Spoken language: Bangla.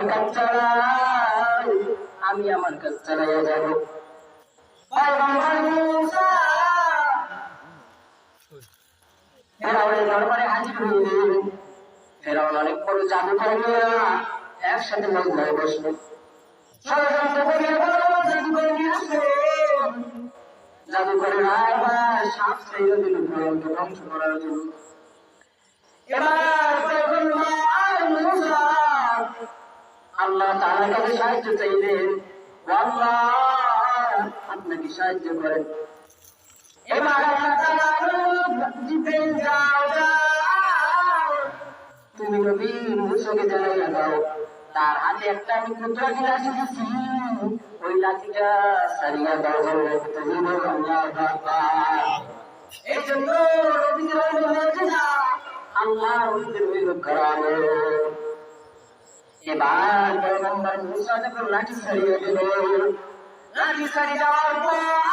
কাজ চালাই, আমি আমার কাজ চালাইয়া যাব। পয়গম্বর মূসা ফেরাউনের দরবারে হাজির হইলেন। ফেরাউন অনেক বড় জাদুকর নিয়ে একসাথে মজমায় বসলেন। ষড়যন্ত্র করিয়া জাদুকর নিয়ে আসলেন। জাদুকরের আবার সাপ ছেড়ে দিল ফেরাউনকে ধ্বংস করার জন্য। এবার পয়গম্বর মূসা আল্লাহ তাআলার কাছে সাহায্য চাইলেন, আল্লাহ আপনাকে সাহায্য করেন। এবার আল্লাহ তাআলা জিবরাইল যাও যাও, তুমি নবী মূসাকে জানাইয়া দাও তার হাতে একটা আমি কুদরতি লাঠি দিছি, ওই লাঠিটা সারিয়া দাও তুমি আল্লাহু আকবার। এই জন্য নবীকে বলতে না আল্লাহ ওদের বিরোধ করানো। এবার পয়গম্বর মূসা যখন লাঠি ছাড়িয়ে দিল, লাঠি ছাড়িয়ে দেওয়ার পর